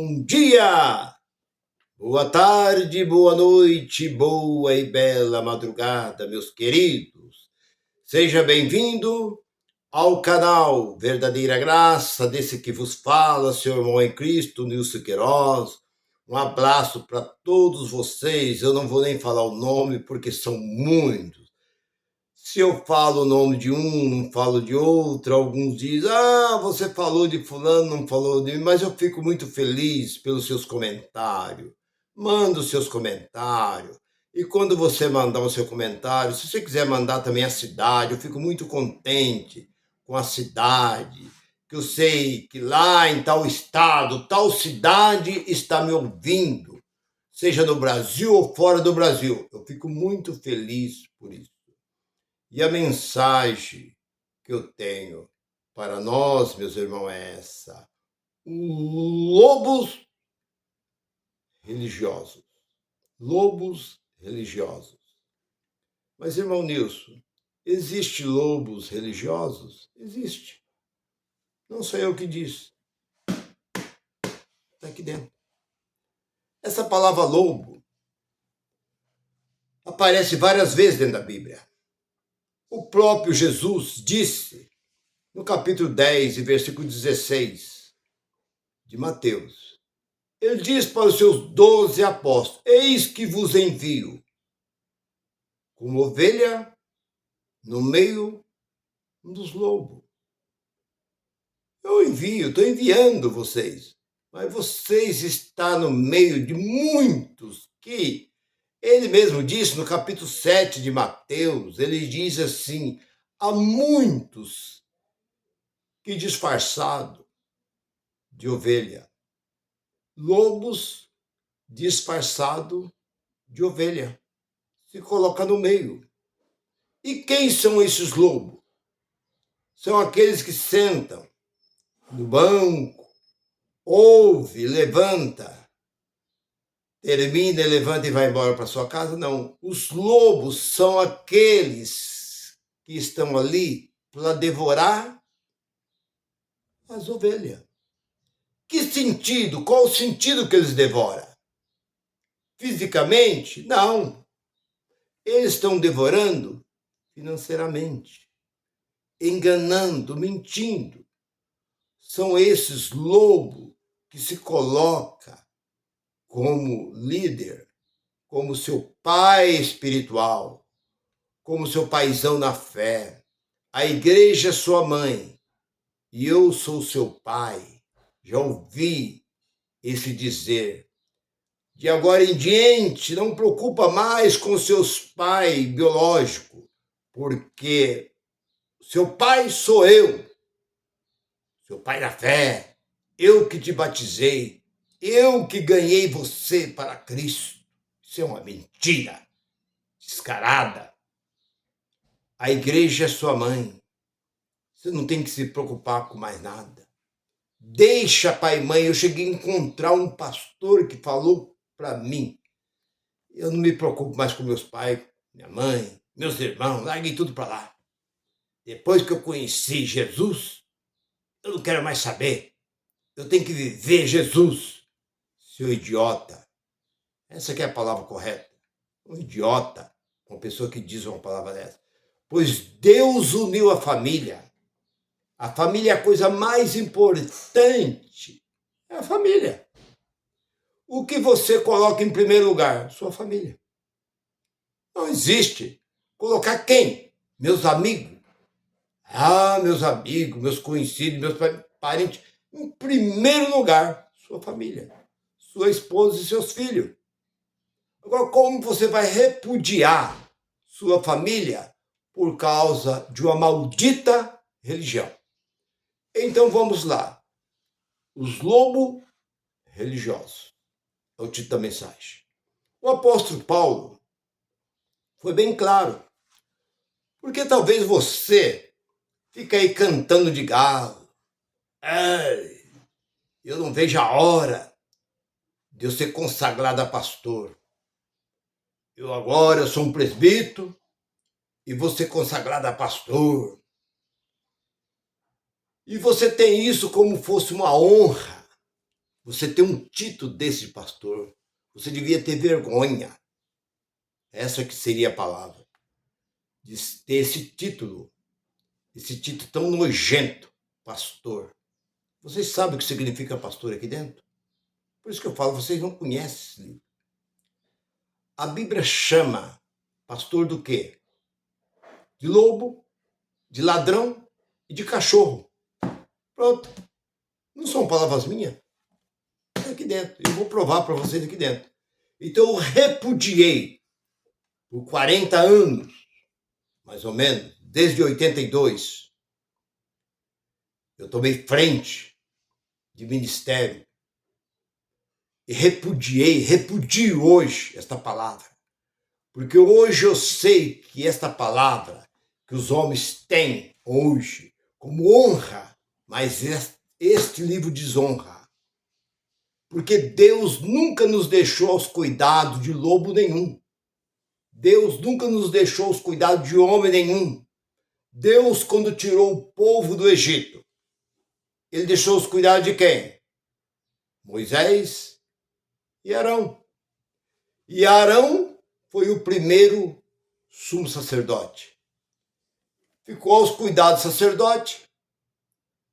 Bom dia, boa tarde, boa noite, boa e bela madrugada, meus queridos. Seja bem-vindo ao canal Verdadeira Graça, desse que vos fala, seu irmão em Cristo, Nilson Queiroz. Um abraço para todos vocês. Eu não vou nem falar o nome, porque são muitos. Se eu falo o nome de um, não falo de outro, alguns dizem, você falou de fulano, não falou de mim, mas eu fico muito feliz pelos seus comentários. Manda os seus comentários. E quando você mandar o seu comentário, se você quiser mandar também a cidade, eu fico muito contente com a cidade, que eu sei que lá em tal estado, tal cidade está me ouvindo, seja no Brasil ou fora do Brasil. Eu fico muito feliz por isso. E a mensagem que eu tenho para nós, meus irmãos, é essa: lobos religiosos. Lobos religiosos. Mas, irmão Nilson, existe lobos religiosos? Existe. Não sou eu que disse. Está aqui dentro. Essa palavra lobo aparece várias vezes dentro da Bíblia. O próprio Jesus disse, no capítulo 10 e versículo 16 de Mateus, ele diz para os seus 12 apóstolos: eis que vos envio como ovelha no meio dos lobos. Eu estou enviando vocês, mas vocês estão no meio de muitos que ele mesmo disse no capítulo 7 de Mateus, ele diz assim: há muitos que disfarçado de ovelha, lobos disfarçado de ovelha, se coloca no meio. E quem são esses lobos? São aqueles que sentam no banco, ouve, levanta, termina, levanta e vai embora para sua casa? Não. Os lobos são aqueles que estão ali para devorar as ovelhas. Que sentido? Qual o sentido que eles devoram? Fisicamente? Não. Eles estão devorando financeiramente, enganando, mentindo. São esses lobos que se coloca como líder, como seu pai espiritual, como seu paizão na fé. A igreja é sua mãe e eu sou seu pai. Já ouvi esse dizer. De agora em diante, não preocupa mais com seus pais biológicos, porque seu pai sou eu, seu pai na fé, eu que te batizei, eu que ganhei você para Cristo. Isso é uma mentira descarada. A igreja é sua mãe. Você não tem que se preocupar com mais nada. Deixa pai e mãe. Eu cheguei a encontrar um pastor que falou para mim: eu não me preocupo mais com meus pais, minha mãe, meus irmãos, larguei tudo para lá. Depois que eu conheci Jesus, eu não quero mais saber. Eu tenho que viver Jesus. Seu idiota. Essa aqui é a palavra correta. Um idiota, uma pessoa que diz uma palavra dessa. Pois Deus uniu a família. A família é a coisa mais importante. É a família. O que você coloca em primeiro lugar? Sua família. Não existe. Colocar quem? Meus amigos. Meus amigos, meus conhecidos, meus parentes. Em primeiro lugar, sua família. Sua esposa e seus filhos. Agora, como você vai repudiar sua família por causa de uma maldita religião? Então vamos lá. Os lobos religiosos. É o título da mensagem. O apóstolo Paulo foi bem claro. Porque talvez você fique aí cantando de galo. Eu não vejo a hora de eu ser consagrado a pastor. Eu agora sou um presbítero e vou ser consagrado a pastor. E você tem isso como fosse uma honra. Você tem um título desse de pastor, você devia ter vergonha. Essa que seria a palavra. De ter esse título tão nojento, pastor. Vocês sabem o que significa pastor aqui dentro? Por isso que eu falo, vocês não conhecem esse livro. A Bíblia chama pastor do quê? De lobo, de ladrão e de cachorro. Pronto. Não são palavras minhas. É aqui dentro. Eu vou provar para vocês aqui dentro. Então eu repudiei por 40 anos, mais ou menos, desde 82. Eu tomei frente de ministério e repudio hoje esta palavra. Porque hoje eu sei que esta palavra que os homens têm hoje como honra, mas este livro desonra. Porque Deus nunca nos deixou aos cuidados de lobo nenhum. Deus nunca nos deixou aos cuidados de homem nenhum. Deus, quando tirou o povo do Egito, ele deixou os cuidados de quem? Moisés e Arão. E Arão foi o primeiro sumo sacerdote. Ficou aos cuidados do sacerdote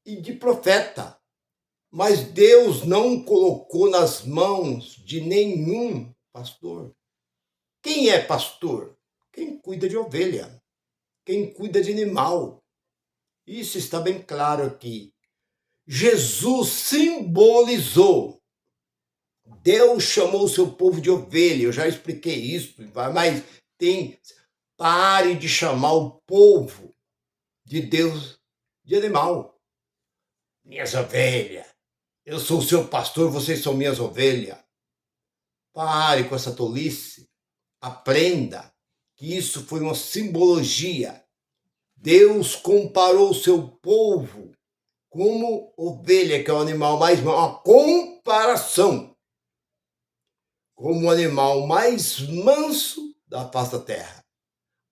e de profeta. Mas Deus não colocou nas mãos de nenhum pastor. Quem é pastor? Quem cuida de ovelha. Quem cuida de animal. Isso está bem claro aqui. Jesus simbolizou. Deus chamou o seu povo de ovelha. Eu já expliquei isso, mas pare de chamar o povo de Deus de animal. Minhas ovelhas. Eu sou o seu pastor, vocês são minhas ovelhas. Pare com essa tolice. Aprenda que isso foi uma simbologia. Deus comparou o seu povo como ovelha, que é o animal mais mau. Uma comparação. Como o animal mais manso da face da terra.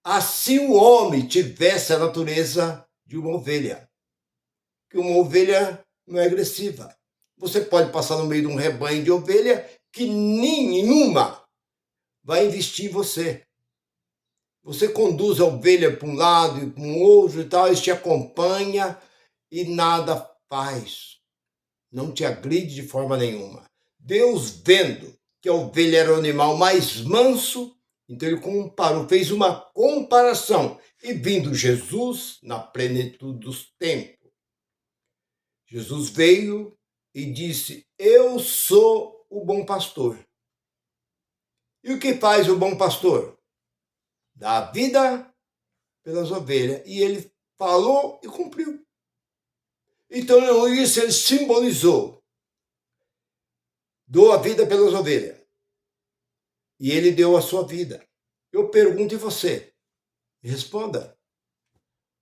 Assim o homem tivesse a natureza de uma ovelha. Que uma ovelha não é agressiva. Você pode passar no meio de um rebanho de ovelha que nenhuma vai investir em você. Você conduz a ovelha para um lado e para um outro e tal, eles te acompanha e nada faz. Não te agride de forma nenhuma. Deus, vendo que a ovelha era o animal mais manso, então ele comparou, fez uma comparação. E vindo Jesus na plenitude dos tempos, Jesus veio e disse, eu sou o bom pastor. E o que faz o bom pastor? Dá a vida pelas ovelhas. E ele falou e cumpriu. Então, isso ele simbolizou. Dou a vida pelas ovelhas. E ele deu a sua vida. Eu pergunto, e você? Responda.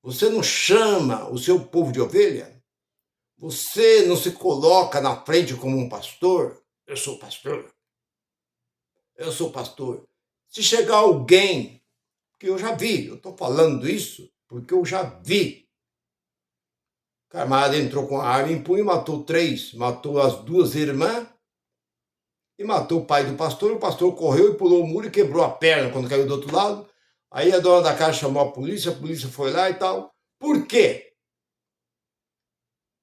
Você não chama o seu povo de ovelha? Você não se coloca na frente como um pastor? Eu sou pastor. Eu sou pastor. Se chegar alguém, que eu já vi, eu estou falando isso porque eu já vi. O camarada entrou com a arma em punho e matou 3, matou as 2 irmãs e matou o pai do pastor. O pastor correu e pulou o muro e quebrou a perna quando caiu do outro lado. Aí a dona da casa chamou a polícia foi lá e tal. Por quê?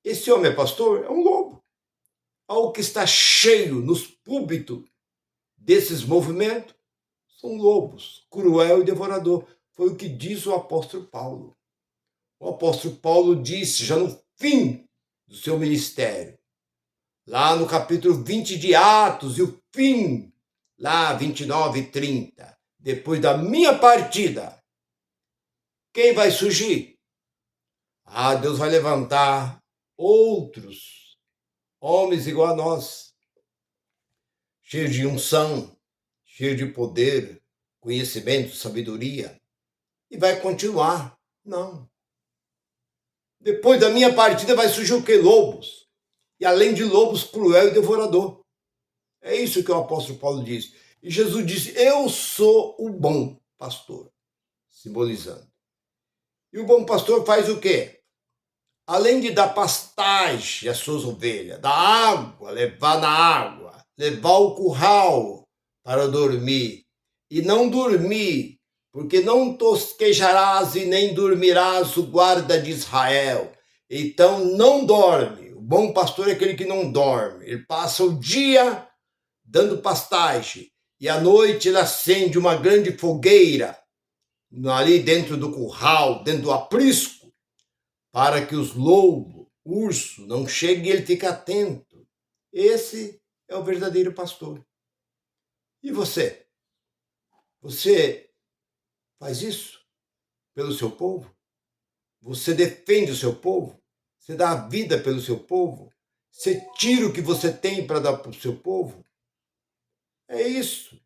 Esse homem é pastor? É um lobo. Algo que está cheio nos púlpitos desses movimentos são lobos, cruel e devorador. Foi o que diz o apóstolo Paulo. O apóstolo Paulo disse, já no fim do seu ministério, lá no capítulo 20 de Atos, e o fim, lá 29 e 30, depois da minha partida, quem vai surgir? Deus vai levantar outros homens igual a nós, cheios de unção, cheios de poder, conhecimento, sabedoria, e vai continuar. Não. Depois da minha partida vai surgir o quê? Lobos. E além de lobos, cruel e devorador. É isso que o apóstolo Paulo diz. E Jesus disse, eu sou o bom pastor, simbolizando. E o bom pastor faz o quê? além de dar pastagem às suas ovelhas, dar água, levar na água, levar o curral para dormir, e não dormir, porque não tosquejarás e nem dormirás o guarda de Israel. Então não dorme. O bom pastor é aquele que não dorme. Ele passa o dia dando pastagem, e à noite ele acende uma grande fogueira ali dentro do curral, dentro do aprisco, para que os lobos, urso, não cheguem e ele fique atento. Esse é o verdadeiro pastor. E você? Você faz isso pelo seu povo? Você defende o seu povo? Você dá a vida pelo seu povo? Você tira o que você tem para dar para o seu povo? É isso,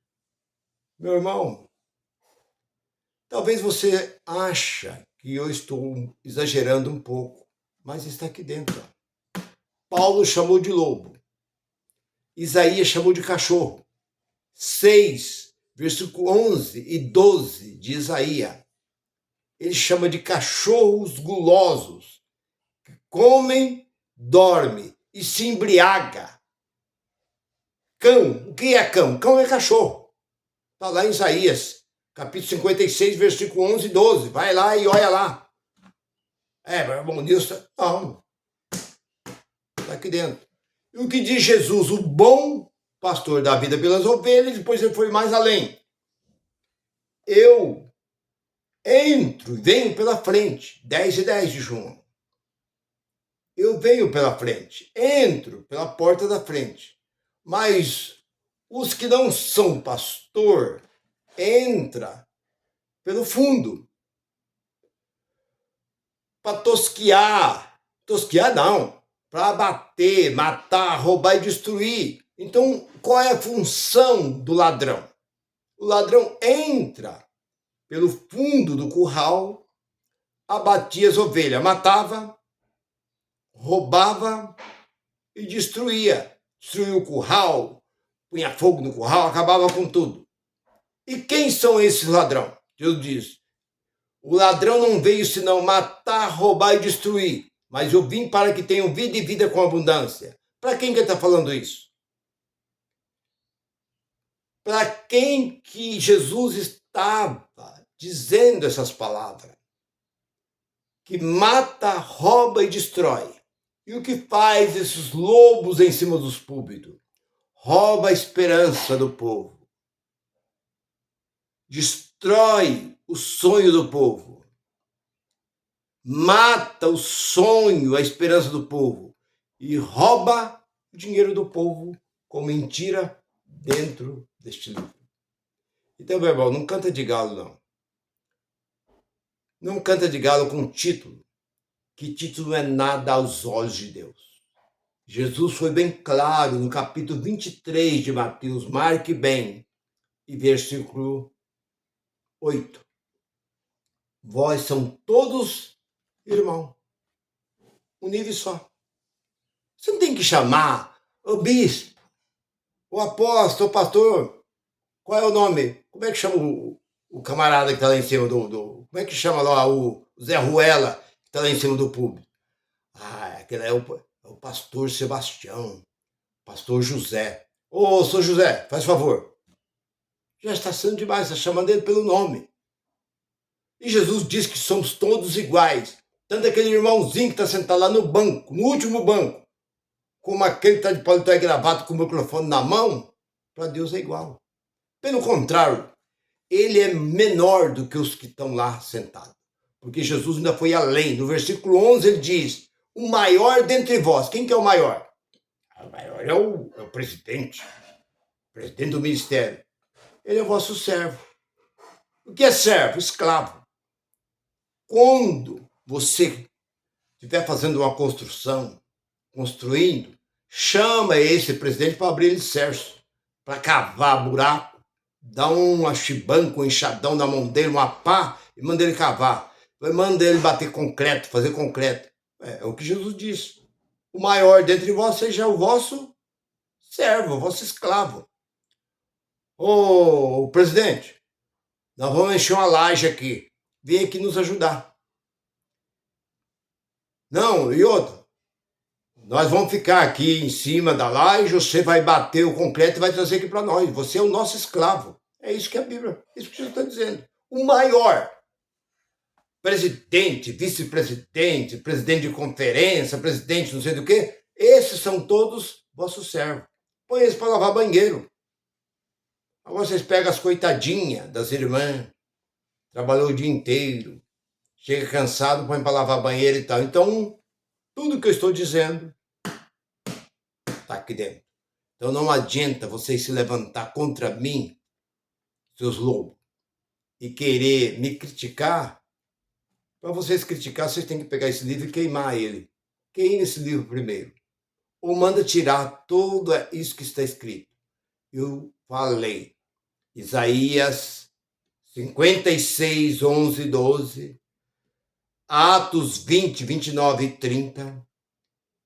meu irmão. Talvez você acha que eu estou exagerando um pouco, mas está aqui dentro. Paulo chamou de lobo. Isaías chamou de cachorro. 6, versículo 11 e 12 de Isaías. Ele chama de cachorros gulosos, que comem, dormem e se embriaga. Cão, o que é cão? Cão é cachorro. Está lá em Isaías, capítulo 56, versículo 11 e 12. Vai lá e olha lá. Bom, Deus, não. Está aqui dentro. E o que diz Jesus? O bom pastor dá a vida pelas ovelhas, depois ele foi mais além. Eu entro, venho pela frente, 10 e 10 de João. Eu venho pela frente, entro pela porta da frente. Mas os que não são pastor, entra pelo fundo. Para tosquear. Tosquear não. Para bater, matar, roubar e destruir. Então, qual é a função do ladrão? O ladrão entra pelo fundo do curral, abatia as ovelhas, matava, roubava e destruía. Destruía o curral, punha fogo no curral, acabava com tudo. E quem são esses ladrões? Deus diz, o ladrão não veio senão matar, roubar e destruir, mas eu vim para que tenham vida e vida com abundância. Para quem que está falando isso? Para quem que Jesus estava dizendo essas palavras? Que mata, rouba e destrói. E o que faz esses lobos em cima dos púlpitos? Rouba a esperança do povo. Destrói o sonho do povo. Mata o sonho, a esperança do povo. E rouba o dinheiro do povo com mentira dentro deste livro. Então, meu irmão, não canta de galo, não. Não canta de galo com título. Que título não é nada aos olhos de Deus. Jesus foi bem claro no capítulo 23 de Mateus, marque bem, e versículo 8. Vós são todos irmão, um nível só. Você não tem que chamar o bispo, o apóstolo, o pastor. Qual é o nome? Como é que chama o camarada que está lá em cima do... Como é que chama lá o Zé Ruela, que está lá em cima do público? Aquele é o pastor Sebastião, pastor José. Ô, sou José, faz favor. Já está sendo demais, está chamando ele pelo nome. E Jesus diz que somos todos iguais. Tanto aquele irmãozinho que está sentado lá no banco, no último banco, como aquele que está de paletó e gravata com o microfone na mão, para Deus é igual. Pelo contrário, ele é menor do que os que estão lá sentados. Porque Jesus ainda foi além. No versículo 11 ele diz, o maior dentre vós. Quem que é o maior? O maior é o presidente do ministério. Ele é o vosso servo. O que é servo? Escravo. Quando você estiver fazendo uma construção, construindo, chama esse presidente para abrir alicerce, para cavar buraco, dá um achibanco, um enxadão na mão dele, uma pá, e manda ele cavar. Manda ele bater concreto, fazer concreto. É o que Jesus disse. O maior dentre vós seja o vosso servo, o vosso escravo. Ô, presidente, nós vamos encher uma laje aqui. Vem aqui nos ajudar. Não, e outra, nós vamos ficar aqui em cima da laje, você vai bater o concreto e vai trazer aqui para nós. Você é o nosso escravo. É isso que a Bíblia, isso que Jesus está dizendo. O maior presidente, vice-presidente, presidente de conferência, presidente não sei do que, esses são todos vossos servos. Põe eles para lavar banheiro. Agora vocês pegam as coitadinhas das irmãs, trabalhou o dia inteiro, chega cansado, põe para lavar banheiro e tal. Então, tudo que eu estou dizendo está aqui dentro. Então não adianta vocês se levantar contra mim, seus lobos, e querer me criticar. Para vocês criticar, vocês têm que pegar esse livro e queimar ele. Queime esse livro primeiro. Ou manda tirar tudo isso que está escrito. Eu falei. Isaías 56, 11, 12. Atos 20, 29 e 30.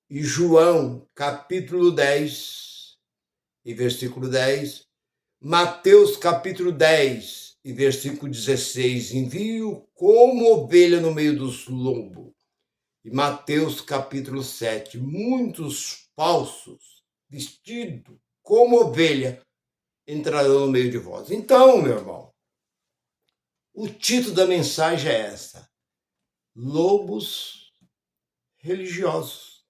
E João, capítulo 10 e versículo 10. Mateus, capítulo 10 e versículo 16. Envio como ovelha no meio dos lobos. E Mateus, capítulo 7. Muitos falsos, vestidos como ovelha, entrarão no meio de vós. Então, meu irmão, o título da mensagem é essa: lobos religiosos.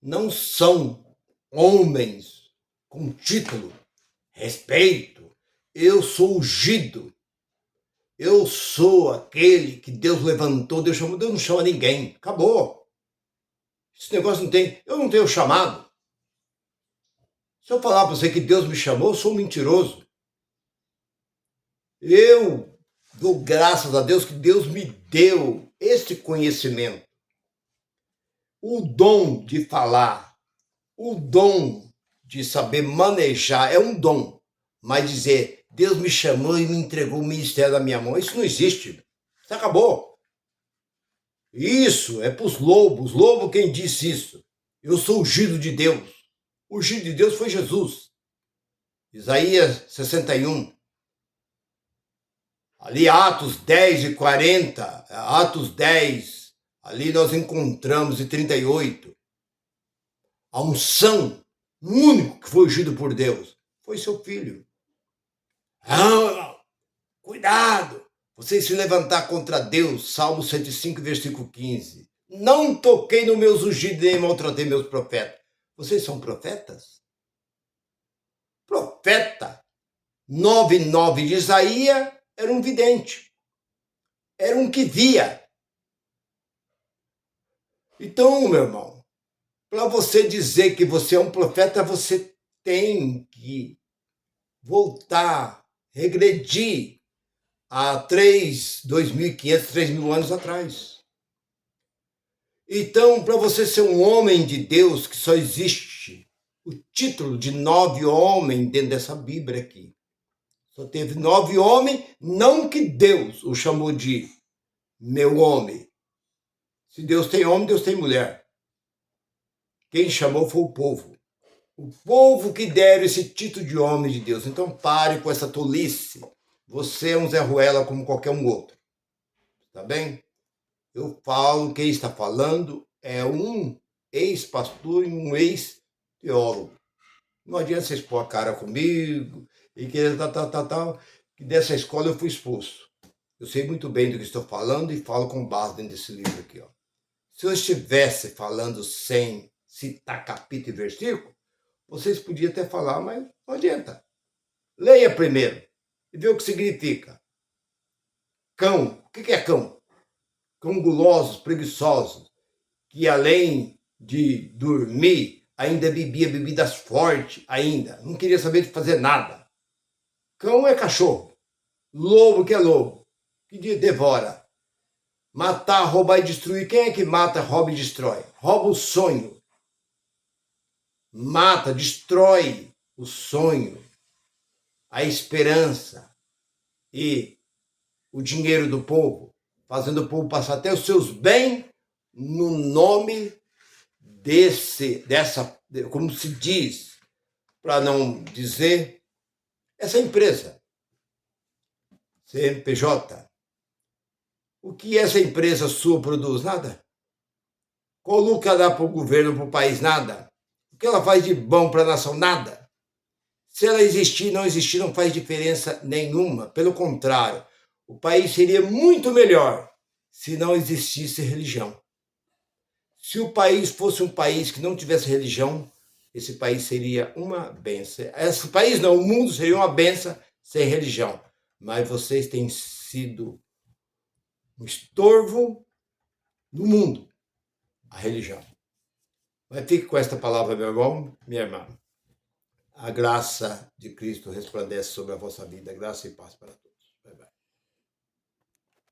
Não são homens com título, respeito. Eu sou ungido. Eu sou aquele que Deus levantou. Deus chamou. Deus não chama ninguém. Acabou. Esse negócio não tem. Eu não tenho chamado. Se eu falar para você que Deus me chamou, eu sou um mentiroso. Eu dou graças a Deus que Deus me deu este conhecimento. O dom de falar, o dom de saber manejar é um dom. Mas dizer, Deus me chamou e me entregou o ministério da minha mão, isso não existe. Isso acabou. Isso é para os lobos. Lobo quem disse isso? Eu sou ungido de Deus. O ungido de Deus foi Jesus. Isaías 61. Ali Atos 10 e 40, Atos 10, ali nós encontramos em 38. A unção, o único que foi ungido por Deus, foi seu filho. Ah, cuidado, vocês se levantar contra Deus, Salmo 105, versículo 15. Não toquei nos meus ungidos nem maltratei meus profetas. Vocês são profetas? Profeta 9:9 de Isaías era um vidente. Era um que via. Então, meu irmão, para você dizer que você é um profeta, você tem que voltar, regredir a 2.500, 3.000 anos atrás. Então, para você ser um homem de Deus, que só existe o título de 9 homens dentro dessa Bíblia aqui. Só teve 9 homens, não que Deus o chamou de meu homem. Se Deus tem homem, Deus tem mulher. Quem chamou foi o povo. O povo que deram esse título de homem de Deus. Então pare com essa tolice. Você é um Zé Ruela como qualquer um outro. Tá bem? Eu falo, quem está falando é um ex-pastor e um ex-teólogo. Não adianta vocês pôr a cara comigo e querer tal. Que dessa escola eu fui expulso. Eu sei muito bem do que estou falando e falo com base dentro desse livro aqui. Ó. Se eu estivesse falando sem citar capítulo e versículo, vocês podiam até falar, mas não adianta. Leia primeiro e vê o que significa. Cão. O que é cão? Cão gulosos, preguiçosos, que além de dormir, ainda bebia bebidas fortes, ainda. Não queria saber de fazer nada. Cão é cachorro. Lobo que é lobo, que devora. Matar, roubar e destruir. Quem é que mata, rouba e destrói? Rouba o sonho. Mata, destrói o sonho, a esperança e o dinheiro do povo, fazendo o povo passar até os seus bens no nome dessa, como se diz, para não dizer, essa empresa, CNPJ. O que essa empresa sua produz? Nada. Qual lucro ela dá para o governo, para o país? Nada. O que ela faz de bom para a nação? Nada. Se ela existir, não existir, não faz diferença nenhuma. Pelo contrário, o país seria muito melhor se não existisse religião. Se o país fosse um país que não tivesse religião, esse país seria uma benção. Esse país não, o mundo seria uma benção sem religião. Mas vocês têm sido um estorvo no mundo, a religião. Mas fique com esta palavra, meu irmão, minha irmã. A graça de Cristo resplandece sobre a vossa vida. Graça e paz para todos. Bye, bye.